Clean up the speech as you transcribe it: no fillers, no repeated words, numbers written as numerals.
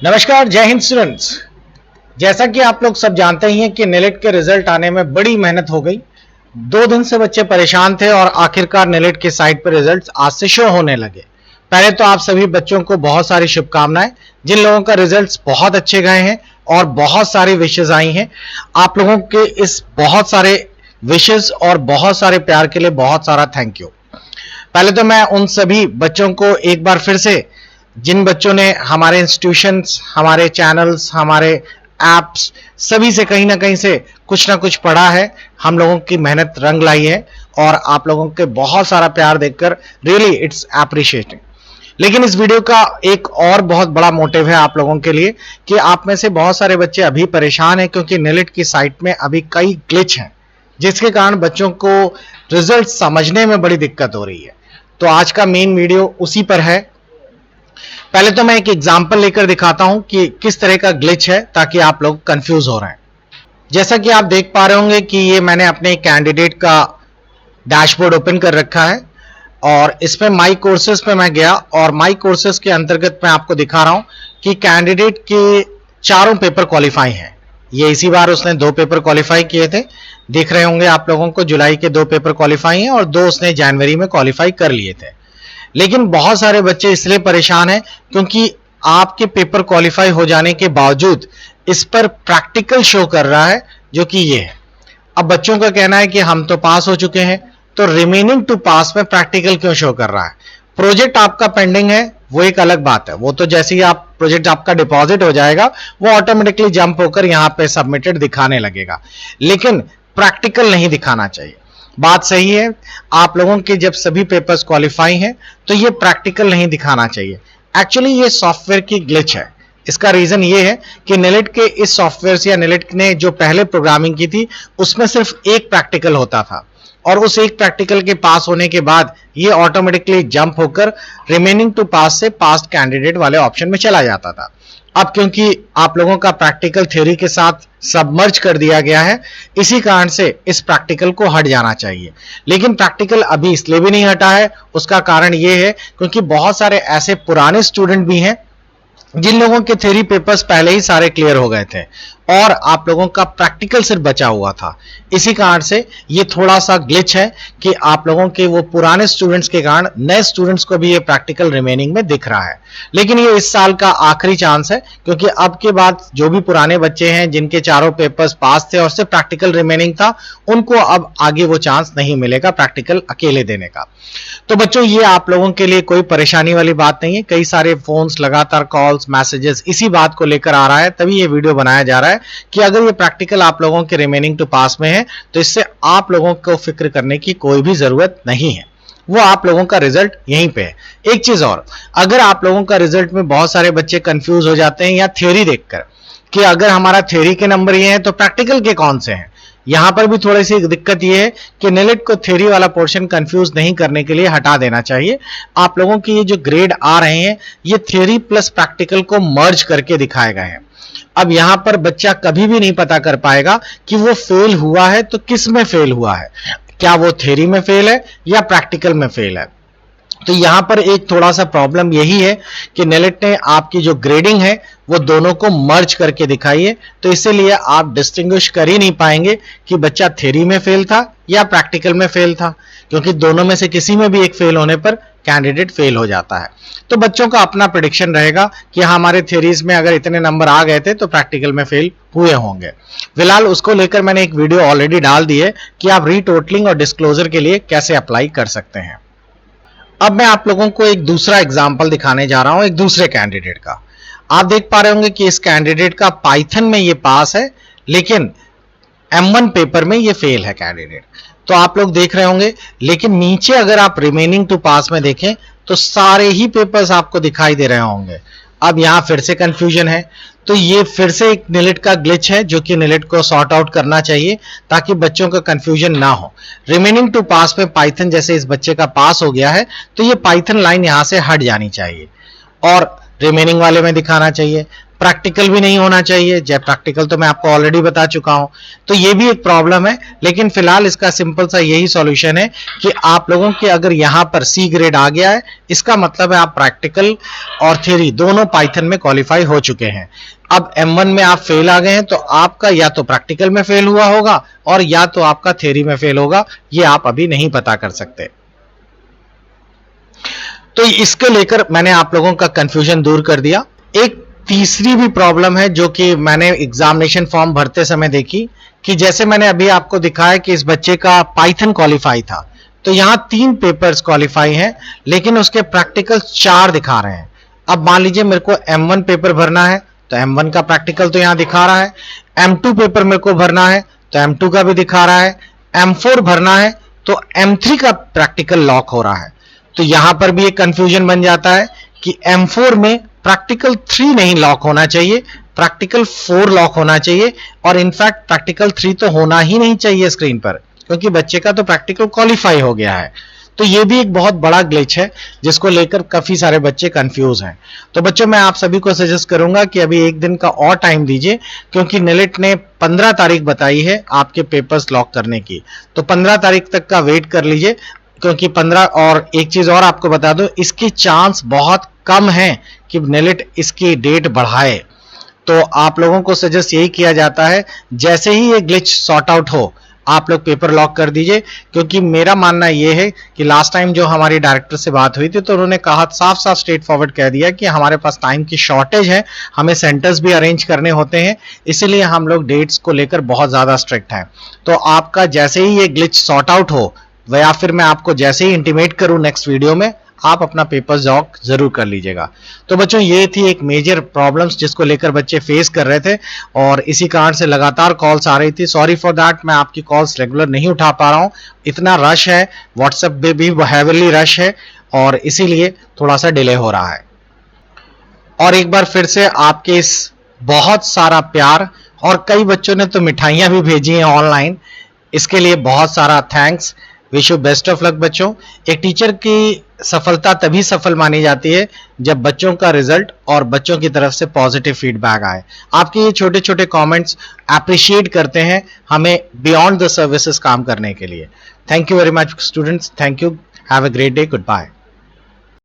नमस्कार, जय हिंद स्टूडेंट्स। जैसा कि आप लोग सब जानते ही हैं कि नेलेट के रिजल्ट आने में बड़ी मेहनत हो गई। 2 दिन से बच्चे परेशान थे और आखिरकार नेलेट के साइट पर रिजल्ट्स आज से शो होने लगे। पहले तो आप सभी बच्चों को बहुत सारी शुभकामनाएं, जिन लोगों का रिजल्ट्स बहुत अच्छे गए हैं और बहुत सारी विशेष आई हैं। आप लोगों के इस बहुत सारे विशेष और बहुत सारे प्यार के लिए बहुत सारा थैंक यू। पहले तो मैं उन सभी बच्चों को एक बार फिर से, जिन बच्चों ने हमारे इंस्टीट्यूशंस, हमारे चैनल्स, हमारे एप्स सभी से कहीं ना कहीं से कुछ ना कुछ पढ़ा है, हम लोगों की मेहनत रंग लाई है और आप लोगों के बहुत सारा प्यार देखकर रियली इट्स एप्रिशिएटिंग। लेकिन इस वीडियो का एक और बहुत बड़ा मोटिव है आप लोगों के लिए कि आप में से बहुत सारे बच्चे अभी परेशान हैं क्योंकि नेलेट की साइट में अभी कई ग्लिच हैं, जिसके कारण बच्चों को रिजल्ट समझने में बड़ी दिक्कत हो रही है। तो आज का मेन वीडियो उसी पर है। पहले तो मैं एक एग्जांपल लेकर दिखाता हूं कि किस तरह का ग्लिच है, ताकि आप लोग कंफ्यूज हो रहे हैं। जैसा कि आप देख पा रहे होंगे कि ये मैंने अपने कैंडिडेट का डैशबोर्ड ओपन कर रखा है और इसमें माई कोर्सेज पे मैं गया और माई कोर्सेज के अंतर्गत मैं आपको दिखा रहा हूं कि कैंडिडेट के चारों पेपर क्वालिफाई हैं। ये इसी बार उसने 2 पेपर क्वालिफाई किए थे। दिख रहे होंगे आप लोगों को, जुलाई के 2 पेपर क्वालिफाई हैं और 2 उसने जनवरी में क्वालिफाई कर लिए थे। लेकिन बहुत सारे बच्चे इसलिए परेशान हैं क्योंकि आपके पेपर क्वालिफाई हो जाने के बावजूद इस पर प्रैक्टिकल शो कर रहा है, जो कि ये है। अब बच्चों का कहना है कि हम तो पास हो चुके हैं, तो रिमेनिंग टू पास में प्रैक्टिकल क्यों शो कर रहा है। प्रोजेक्ट आपका पेंडिंग है, वो एक अलग बात है। वो तो जैसे ही आप प्रोजेक्ट आपका डिपॉजिट हो जाएगा, वो ऑटोमेटिकली जंप होकर यहां पे सबमिटेड दिखाने लगेगा, लेकिन प्रैक्टिकल नहीं दिखाना चाहिए। बात सही है, आप लोगों के जब सभी पेपर्स क्वालिफाई हैं तो ये प्रैक्टिकल नहीं दिखाना चाहिए। एक्चुअली ये सॉफ्टवेयर की ग्लिच है। इसका रीजन ये है कि नेलेट के इस सॉफ्टवेयर से, या नेलेट ने जो पहले प्रोग्रामिंग की थी उसमें सिर्फ एक प्रैक्टिकल होता था और उस एक प्रैक्टिकल के पास होने के बाद ये ऑटोमेटिकली जंप होकर रिमेनिंग टू पास से पास्ट कैंडिडेट वाले ऑप्शन में चला जाता था। अब क्योंकि आप लोगों का प्रैक्टिकल थ्योरी के साथ सबमर्ज कर दिया गया है, इसी कारण से इस प्रैक्टिकल को हट जाना चाहिए। लेकिन प्रैक्टिकल अभी इसलिए भी नहीं हटा है, उसका कारण यह है क्योंकि बहुत सारे ऐसे पुराने स्टूडेंट भी हैं जिन लोगों के थ्योरी पेपर्स पहले ही सारे क्लियर हो गए थे और आप लोगों का प्रैक्टिकल सिर्फ बचा हुआ था। इसी कारण से ये थोड़ा सा ग्लिच है कि आप लोगों के वो पुराने स्टूडेंट्स के कारण नए स्टूडेंट्स को भी ये प्रैक्टिकल रिमेनिंग में दिख रहा है। लेकिन ये इस साल का आखिरी चांस है, क्योंकि अब के बाद जो भी पुराने बच्चे हैं जिनके चारों पेपर्स पास थे और सिर्फ प्रैक्टिकल रिमेनिंग था, उनको अब आगे वो चांस नहीं मिलेगा प्रैक्टिकल अकेले देने का। तो बच्चों, ये आप लोगों के लिए कोई परेशानी वाली बात नहीं है। कई सारे फोन्स, लगातार कॉल्स, मैसेजेस इसी बात को लेकर आ रहा है, तभी ये वीडियो बनाया जा रहा है कि अगर ये प्रैक्टिकल आप लोगों के रिमेनिंग टू पास में है तो इससे आप लोगों को फिक्र करने की कोई भी जरूरत नहीं है। वो आप लोगों का रिजल्ट यहीं पे है। एक चीज और, अगर आप लोगों का रिजल्ट में बहुत सारे बच्चे कंफ्यूज हो जाते हैं या थ्योरी देखकर कि अगर हमारा थ्योरी के नंबर ये हैं तो प्रैक्टिकल के कौन से हैं, यहां पर भी थोड़ी सी दिक्कत ये है कि नेलेट को थ्योरी वाला पोर्शन कंफ्यूज नहीं करने के लिए हटा देना चाहिए। आप लोगों की ये जो ग्रेड आ रहे हैं, ये थ्योरी प्लस प्रैक्टिकल को मर्ज करके दिखाए गए हैं। अब यहां पर बच्चा कभी भी नहीं पता कर पाएगा कि वो फेल हुआ है तो किस में फेल हुआ है, क्या वो थ्योरी में फेल है या प्रैक्टिकल में फेल है। तो यहां पर एक थोड़ा सा प्रॉब्लम यही है कि नेलेट ने आपकी जो ग्रेडिंग है वो दोनों को मर्ज करके दिखाई है, तो इसीलिए आप डिस्टिंग्विश कर ही नहीं पाएंगे कि बच्चा थ्योरी में फेल था या प्रैक्टिकल में फेल था, क्योंकि दोनों में से किसी में भी एक फेल होने पर कैंडिडेट फेल हो जाता है। तो बच्चों का अपना प्रेडिक्शन रहेगा कि हमारे थ्योरीज में अगर इतने नंबर आ गए थे तो प्रैक्टिकल में फेल हुए होंगे। फिलहाल उसको लेकर मैंने एक वीडियो ऑलरेडी डाल दी है कि आप रीटोटलिंग और डिस्क्लोजर के लिए कैसे अप्लाई कर सकते हैं। अब मैं आप लोगों को एक दूसरा एग्जाम्पल दिखाने जा रहा हूं, एक दूसरे कैंडिडेट का। आप देख पा रहे होंगे कि इस कैंडिडेट का पाइथन में ये पास है, लेकिन M1 पेपर में ये फेल है कैंडिडेट। तो आप लोग देख रहे होंगे, लेकिन नीचे अगर आप रिमेनिंग टू पास में देखें तो सारे ही पेपर्स आपको दिखाई दे रहे होंगे। अब यहां फिर से कंफ्यूजन है, तो ये फिर से एक नेलेट का ग्लिच है जो कि नेलेट को सॉर्ट आउट करना चाहिए ताकि बच्चों का कंफ्यूजन ना हो। रिमेनिंग टू पास में पाइथन जैसे इस बच्चे का पास हो गया है, तो ये पाइथन लाइन यहां से हट जानी चाहिए और रिमेनिंग वाले में दिखाना चाहिए, प्रैक्टिकल भी नहीं होना चाहिए, जब प्रैक्टिकल तो मैं आपको ऑलरेडी बता चुका हूं। तो ये भी एक प्रॉब्लम है, लेकिन फिलहाल इसका सिंपल सा यही सॉल्यूशन है कि आप लोगों के अगर यहां पर सी ग्रेड आ गया है, इसका मतलब है आप प्रैक्टिकल और थ्योरी दोनों पाइथन में क्वालिफाई हो चुके हैं। अब M1 में आप फेल आ गए हैं तो आपका या तो प्रैक्टिकल में फेल हुआ होगा और या तो आपका थ्योरी में फेल होगा, ये आप अभी नहीं पता कर सकते। तो इसके लेकर मैंने आप लोगों का कंफ्यूजन दूर कर दिया। एक तीसरी भी प्रॉब्लम है जो कि मैंने एग्जामिनेशन फॉर्म भरते समय देखी, कि जैसे मैंने अभी आपको दिखाया कि इस बच्चे का पाइथन क्वालिफाई था, तो यहां 3 पेपर्स क्वालिफाई हैं, लेकिन उसके प्रैक्टिकल 4 दिखा रहे हैं। अब मान लीजिए मेरे को M1 पेपर भरना है, तो M1 का प्रैक्टिकल तो यहां दिखा रहा है, M2 पेपर मेरे को भरना है तो M2 का भी दिखा रहा है, M4 भरना है तो M3 का प्रैक्टिकल लॉक हो रहा है। तो यहां पर भी एक कंफ्यूजन बन जाता है कि M4 में प्रैक्टिकल 3 नहीं लॉक होना चाहिए, प्रैक्टिकल 4 लॉक होना चाहिए, और इनफैक्ट प्रैक्टिकल 3 तो होना ही नहीं चाहिए स्क्रीन पर, क्योंकि बच्चे का तो प्रैक्टिकल क्वालिफाई हो गया है। तो ये भी एक बहुत बड़ा ग्लिच है जिसको लेकर काफी सारे बच्चे कंफ्यूज हैं। तो बच्चों मैं आप सभी को सजेस्ट करूंगा कि अभी एक दिन का और टाइम दीजिए, क्योंकि नेलेट ने 15 तारीख बताई है आपके पेपर्स लॉक करने की, तो 15 तारीख तक का वेट कर लीजिए, क्योंकि 15। और एक चीज और आपको बता दो, इसकी चांस बहुत कम है कि नेलेट इसकी डेट बढ़ाए। तो आप लोगों को सजेस्ट यही किया जाता है, जैसे ही ये ग्लिच सॉर्ट आउट हो आप लोग पेपर लॉक कर दीजिए, क्योंकि मेरा मानना यह है कि लास्ट टाइम जो हमारी डायरेक्टर से बात हुई थी तो उन्होंने कहा, साफ साफ स्ट्रेट फॉरवर्ड कह दिया कि हमारे पास टाइम की शॉर्टेज है, हमें सेंटर्स भी अरेंज करने होते हैं, इसीलिए हम लोग डेट्स को लेकर बहुत ज्यादा स्ट्रिक्ट हैं। तो आपका जैसे ही ये ग्लिच सॉर्ट आउट हो, या फिर मैं आपको जैसे ही इंटीमेट करूं नेक्स्ट वीडियो में, आप अपना पेपर लॉक जरूर कर लीजिएगा। तो बच्चों ये थी एक मेजर प्रॉब्लम्स जिसको लेकर बच्चे फेस कर रहे थे, और इसी कारण से लगातार कॉल्स आ रही थी। सॉरी फॉर दैट, मैं आपकी कॉल्स रेगुलर नहीं उठा पा रहा हूं, इतना रश है, व्हाट्सएप पे भी हैवीली रश है, और इसीलिए थोड़ा सा डिले हो रहा है। और एक बार फिर से आपके इस बहुत सारा प्यार, और कई बच्चों ने तो मिठाइयां भी भेजी हैं ऑनलाइन, इसके लिए बहुत सारा thanks. Wish you best of luck बच्चों। एक टीचर की सफलता तभी सफल मानी जाती है जब बच्चों का रिजल्ट और बच्चों की तरफ से पॉजिटिव फीडबैक आए। आपके ये छोटे छोटे कमेंट्स अप्रिशिएट करते हैं हमें बियॉन्ड द सर्विसेज काम करने के लिए। Thank you very much students, thank you, have a great day, good bye.